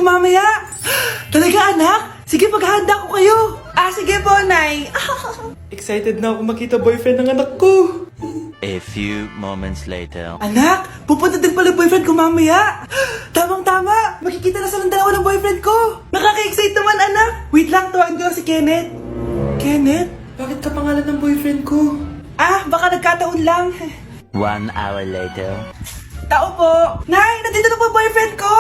mamaya. Talaga, anak? Sige, paghahanda ko kayo. Sige po, Nay. Excited na ako makita boyfriend ng anak ko. A few moments later. Anak, pupunta din pala boyfriend ko mamaya. Tamang-tama, makikita na sa dalawa ng boyfriend ko. Nakaka-excite naman, anak. Wait lang, tawagin ko si Kenneth. Kenneth? Bakit ka pangalan ng boyfriend ko? Baka nagkataon lang. 1 hour later. Tao po. Nay, nandito na po boyfriend ko.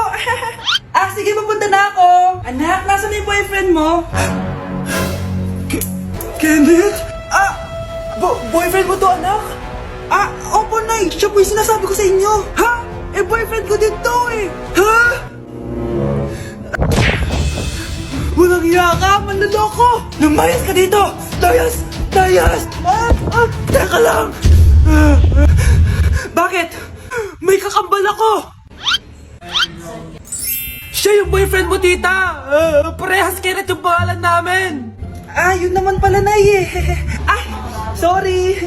Sige, papunta na ako. Anak, nasa na yung boyfriend mo? Kenneth? Boyfriend mo to, anak? Opo, Nay. Siya po yung sinasabi ko sa inyo. Ha? Boyfriend ko din to eh. Ha? Walang hiya ka, manloloko. Lumayas ka dito. Layas! Teka lang. Bakit? May kakambal ako. Siya yung boyfriend mo, tita. Parehas Kenneth yung pangalan namin. Yun naman pala, Nay eh. Sorry.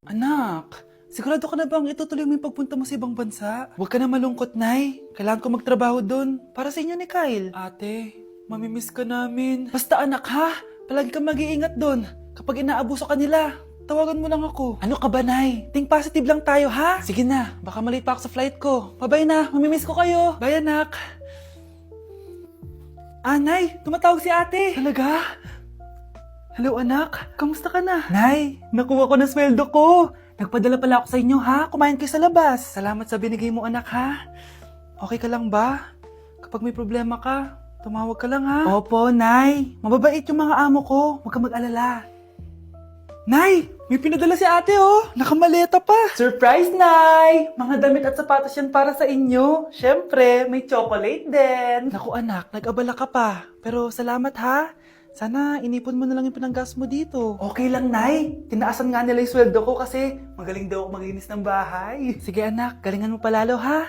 Anak, sigurado ka na bang itutuloy mo yung pagpunta mo sa ibang bansa? Huwag ka na malungkot, Nay. Kailangan ko magtrabaho doon. Para sa inyo ni Kyle. Ate, mamimiss ka namin. Basta anak ha, palagi kang mag-iingat doon. Kapag inaabuso ka nila, tawagan mo lang ako. Ano ka ba, Nay? Think positive lang tayo, ha? Sige na, baka malate pa ako sa flight ko. Bye-bye na, mamimiss ko kayo. Bye, anak. Nay, tumatawag si ate. Talaga? Hello, anak. Kamusta ka na? Nay, nakuha ko na sweldo ko. Nagpadala pala ako sa inyo, ha? Kumain kayo sa labas. Salamat sa binigay mo, anak, ha? Okay ka lang ba? Kapag may problema ka, tumawag ka lang, ha? Opo, Nay. Mababait yung mga amo ko. Huwag ka mag-alala. Nay, may pinadala si ate, oh. Nakamaleta pa. Surprise, Nay! Mga damit at sapatos yan para sa inyo. Siyempre, may chocolate din. Naku, anak, nag-abala ka pa. Pero salamat, ha? Sana inipon mo na lang yung pinanggas mo dito. Okay lang, Nay. Tinaasan nga nila yung sweldo ko kasi magaling daw ako maglinis ng bahay. Sige, anak. Galingan mo palalo, ha?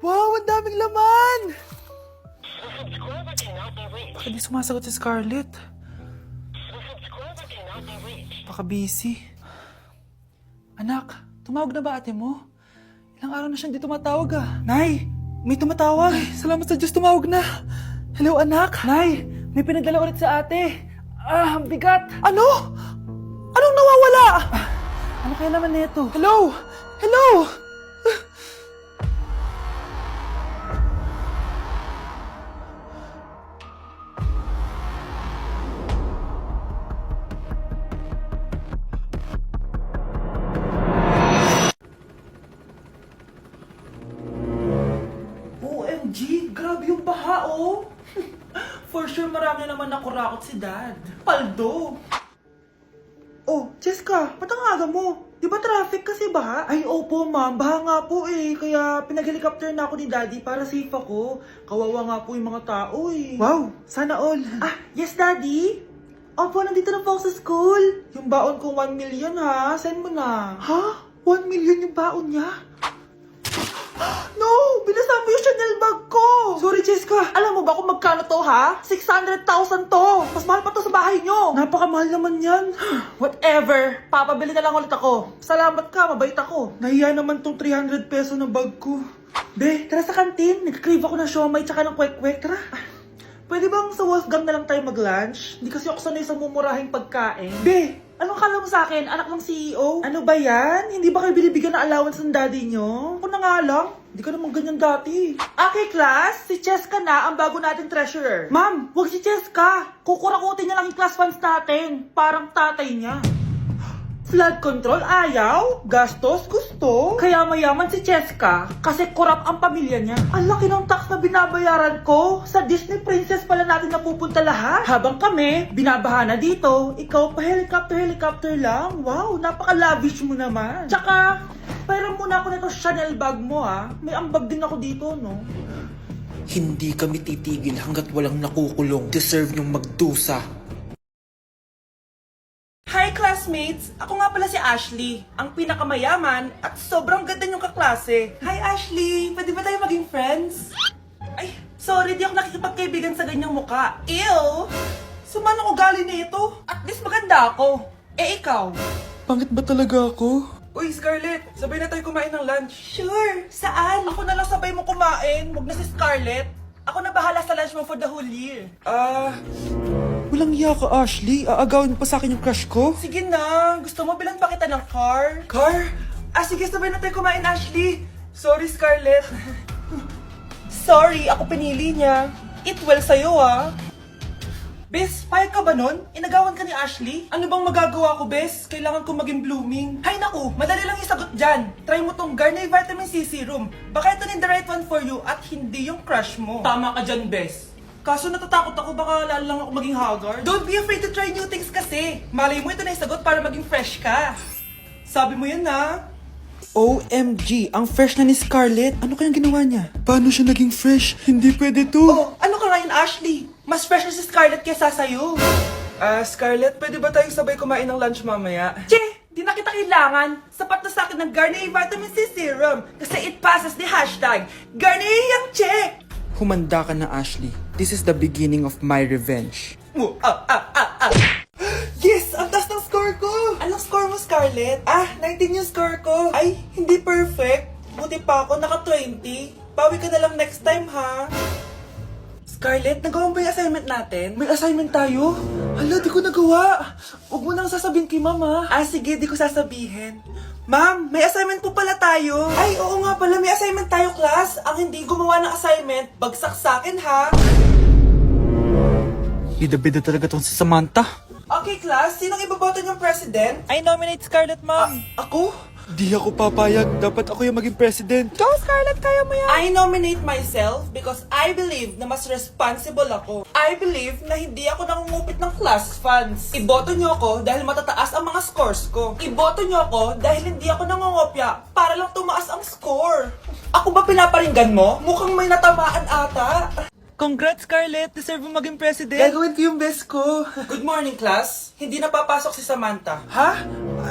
Wow, ang daming laman! Bakit di sumasagot si Scarlett? Baka busy. Anak, tumawag na ba ate mo? Ilang araw na siyang di tumatawag Nay, may tumatawag. Ay, salamat sa Diyos, tumawag na. Hello, anak. Nay, may pinadala ulit sa ate. Ang bigat. Ano? Anong nawawala? Ano kaya naman nito? Hello? OMG, grabe yung baha, oh. For sure, marami naman nakurakot si Dad. Paldo. Oh, Jessica, ba't ang aga mo? Di ba traffic kasi baha? Ay, opo, ma'am. Baha nga po eh. Kaya pinag-helicopter na ako ni Daddy para safe ako. Kawawa nga po yung mga tao eh. Wow, sana all. Yes, Daddy? Opo, nandito na po ako sa school. Yung baon ko 1 million ha. Send mo na. Ha? 1 million yung baon niya? No! Binasa mo yung Chanel bag ko! Sorry, Jessica. Alam mo ba kung magkano to, ha? 600,000 to! Mas mahal pa to sa bahay nyo! Napakamahal naman yan. Whatever. Papabili na lang ulit ako. Salamat ka, mabait ako. Nahiya naman tong 300 peso ng bag ko. Be, tara sa kantin. Nag-crave ako ng siomay tsaka ng kwek-kwek. Tara. Pwede bang sa Wolfgang na lang tayo mag-lunch? Hindi kasi ako sanay sa mumurahing pagkain. Be, anong kala mo sa akin? Anak ng CEO? Ano ba yan? Hindi ba kayo binibigyan ng allowance ng daddy nyo? Ako na nga lang. Hindi ka naman ganyan dati. Okay, class. Si Cheska na ang bago nating treasurer. Ma'am, wag si Cheska. Kukurakutin niya lang yung class funds natin. Parang tatay niya. Flood control, ayaw. Gastos, gusto. Kaya mayaman si Cheska kasi korap ang pamilya niya. Ang laki ng tax na binabayaran ko. Sa Disney Princess pala natin napupunta lahat. Habang kami, binabaha na dito. Ikaw pa helicopter lang. Wow, napaka-lavish mo naman. Tsaka, pairam muna ako nito Chanel bag mo May ambag din ako dito, no? Hindi kami titigil hanggat walang nakukulong. Deserve nyong magdusa. Hi classmates! Ako nga pala si Ashley, ang pinakamayaman at sobrang ganda niyong kaklase. Hi Ashley! Pwede ba tayo maging friends? Ay, sorry, di ako nakikipagkaibigan sa ganyang muka. Ew! Suman ang ugali na ito. At least maganda ako. Ikaw? Pangit ba talaga ako? Uy, Scarlett, sabay na tayo kumain ng lunch. Sure! Saan? Ako na lang sabay mo kumain. kumain. Huwag na si Scarlett. Ako na bahala sa lunch mo for the whole year. Walang iya ka, Ashley. Aagawin pa sa akin yung crush ko. Sige na. Gusto mo bilan pa kita ng car? Car? Sige, sabay na tayo kumain, Ashley. Sorry, Scarlett. Sorry, ako pinili niya. Eat well sa'yo, ah. Bes, payag ka ba nun? Inagawan ka ni Ashley? Ano bang magagawa ko, Bes? Kailangan ko maging blooming. Hay naku, madali lang yung sagot dyan. Try mo tong Garnier Vitamin C Serum. Baka ito din the right one for you at hindi yung crush mo. Tama ka dyan, Bes. Kaso natatakot ako baka lalo lang ako maging haggard. Don't be afraid to try new things kasi. Malay mo ito na yung sagot para maging fresh ka. Sabi mo yun na. OMG, ang fresh na ni Scarlett. Ano kayang ginawa niya? Paano siya naging fresh? Hindi pwede to. Oh, ano ka ngayon, Ashley? Mas fresh na si Scarlett kesa sa'yo. Scarlett, pwede ba tayong sabay kumain ng lunch mamaya? Che, di na kita kailangan. Sapat na sa akin ng Garnier Vitamin C Serum. Kasi it passes the hashtag Garnier yung check. Humanda ka na, Ashley. This is the beginning of my revenge. Yes! Ang taas ng score ko! Anong score mo, Scarlett? 19 yung score ko. Ay, hindi perfect. Buti pa ako, naka 20. Bawi ka na lang next time, ha? Scarlett, nagawa mo ba yung assignment natin? May assignment tayo? Hala, di ko nagawa. Huwag mo nang sasabihin kay mama. Sige, di ko sasabihin. Ma'am, may assignment po pala tayo. Ay, oo nga pala, may assignment tayo, class. Ang hindi gumawa ng assignment, bagsak sa akin, ha? Bida-bida talaga tong si Samantha. Okay, class, sinong iboboto niyong president? I nominate Scarlett, ma'am. Ako? Di ako papayag. Dapat ako yung maging president. Go, Scarlett, kaya mo yan. I nominate myself because I believe na mas responsible ako. I believe na hindi ako nangungupit ng class funds. Iboto niyo ako dahil matataas ang mga scores ko. Iboto niyo ako dahil hindi ako nangungopya para lang tumaas ang score. Ako ba pinaparinggan mo? Mukhang may natamaan ata. Congrats, Scarlett! Deserve mo maging president! Gagawin ko yung best ko! Good morning, class! Hindi na papasok si Samantha. Ha?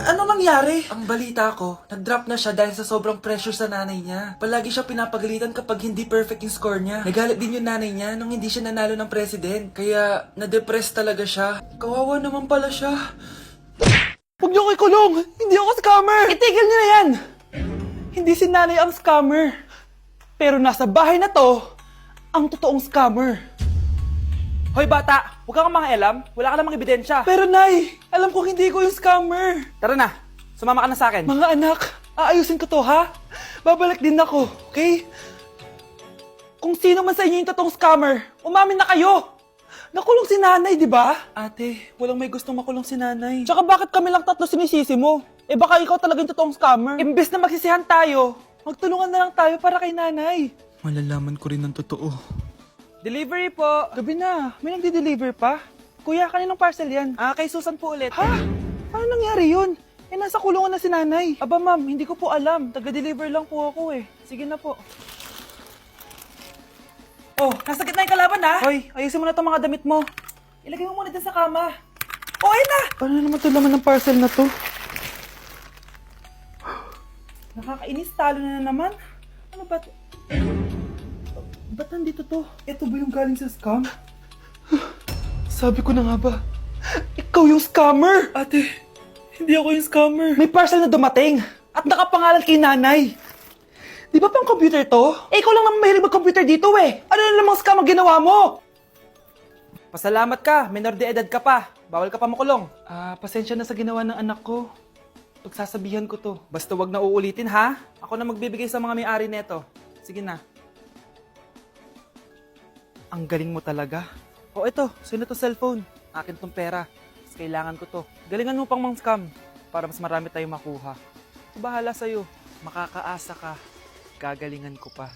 Ano nangyari? Ang balita ko, nag-drop na siya dahil sa sobrang pressure sa nanay niya. Palagi siya pinapagalitan kapag hindi perfect yung score niya. Nagalit din yung nanay niya nung hindi siya nanalo ng president. Kaya, na-depress talaga siya. Kawawa naman pala siya. Huwag niyo ko ikulong! Hindi ako scammer! Itigil niyo na yan! Hindi si nanay ang scammer. Pero nasa bahay na to, ang totoong scammer. Hoy bata, huwag kang mangialam. Wala ka namang ebidensya. Pero nay, alam ko hindi ko yung scammer. Tara na, sumama ka na sa akin. Mga anak, aayusin ko to ha. Babalik din ako, okay? Kung sino man sa inyo yung totoong scammer, umamin na kayo. Nakulong si nanay, di ba? Ate, walang may gustong makulong si nanay. Tsaka bakit kami lang tatlo sinisisi mo? Baka ikaw talaga yung totoong scammer. Imbes na magsisihan tayo, magtulungan na lang tayo para kay nanay. Malalaman ko rin ng totoo. Delivery po. Gabi na. May nagdi-deliver pa? Kuya, kaninong parcel yan? Kay Susan po ulit. Ha? Paano nangyari yun? Nasa kulungan na si nanay. Aba ma'am, hindi ko po alam. Taga-deliver lang po ako eh. Sige na po. Oh, nasa gitna yung kalaban ha? Hoy, ayusin mo na itong mga damit mo. Ilagay mo muna dyan sa kama. Oh, ayun na! Paano naman ito laman ng parcel na to? Nakakainis, talo na naman. Ano ba? Ba't nandito to? Ito ba yung galing sa scam? Sabi ko na nga ba? Ikaw yung scammer! Ate, hindi ako yung scammer. May parcel na dumating at nakapangalan kay nanay. Di ba pang computer to? Ikaw lang naman mahilig mag-computer dito eh. Ano na namang scam ang ginawa mo? Pasalamat ka, minor de edad ka pa. Bawal ka pa makulong. Pasensya na sa ginawa ng anak ko. Pagsasabihan ko to. Basta wag na uulitin ha. Ako na magbibigay sa mga may-ari neto. Sige na. Ang galing mo talaga. O ito, sino to cellphone? Akin tong pera. Mas kailangan ko to. Galingan mo pang mang scam para mas marami tayong makuha. Bahala sa'yo. Makakaasa ka. Gagalingan ko pa.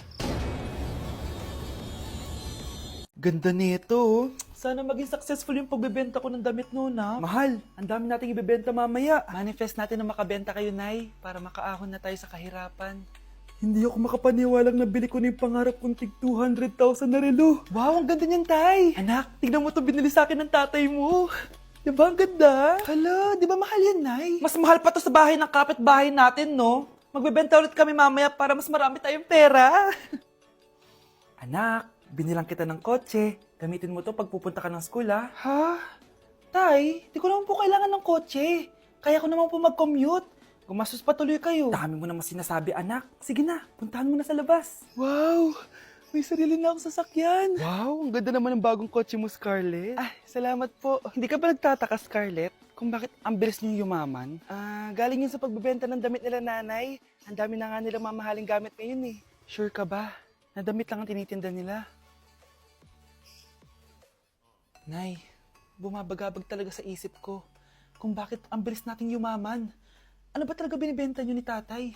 Ganda nito oh. Sana maging successful yung pagbebenta ko ng damit noon ha. Mahal, ang dami nating ibebenta mamaya. Manifest natin na makabenta kayo, Nay, para makaahon na tayo sa kahirapan. Hindi ako makapaniwalang nabili ko na yung pangarap kong tig 200,000 na relo. Wow, ang ganda niyan, Tay. Anak, tignan mo itong binili sa akin ng tatay mo. Diba ang ganda? Hala, di ba mahal yan, Nay? Mas mahal pa to sa bahay ng kapitbahay natin, no? Magbebenta ulit kami mamaya para mas marami tayong pera. Anak, binilang kita ng kotse. Gamitin mo to pag pupunta ka ng school, ha? Ha? Tay, di ko naman po kailangan ng kotse. Kaya ko naman po mag-commute. Gumastos pa tuloy kayo. Dami mo naman sinasabi, anak. Sige na, puntahan mo na sa labas. Wow! May sarili na akong sasakyan. Wow, ang ganda naman ng bagong kotse mo, Scarlett. Ay, salamat po. Hindi ka ba nagtataka, Scarlett, kung bakit ang bilis niyong yumaman? Galing yun sa pagbebenta ng damit nila nanay. Ang dami na nga nilang mamahaling gamit ngayon eh. Sure ka ba? Na damit lang ang tinitinda nila? Nay, bumabagabag talaga sa isip ko kung bakit ang bilis nating yumaman. Ano ba talaga binibenta niyo ni tatay?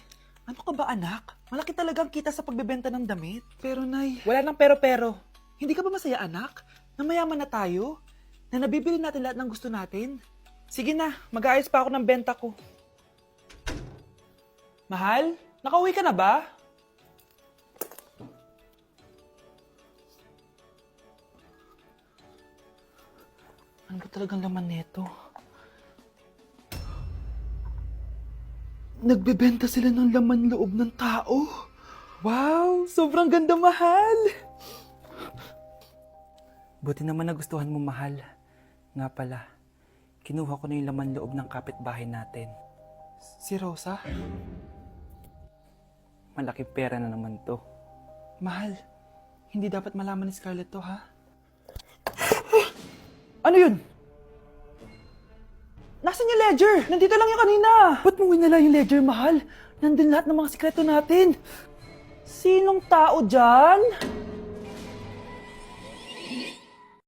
Ano ka ba anak? Malaki talagang kita sa pagbebenta ng damit. Pero nay, wala nang pero-pero. Hindi ka ba masaya anak? Na mayaman na tayo? Na nabibili natin lahat ng gusto natin? Sige na, mag-aayos pa ako ng benta ko. Mahal, nakauwi ka na ba? Ano ba talagang laman nito? Nagbebenta sila ng laman loob ng tao. Wow! Sobrang ganda, mahal! Buti naman nagustuhan mo, mahal. Nga pala, kinuha ko na yung laman loob ng kapitbahay natin. Si Rosa? Malaking pera na naman to. Mahal, hindi dapat malaman ni Scarlett to, ha? Ano yun? Nasaan yung ledger? Nandito lang yung kanina. Ba't mo winala yung ledger, mahal? Nandun lahat ng mga sikreto natin. Sinong tao dyan?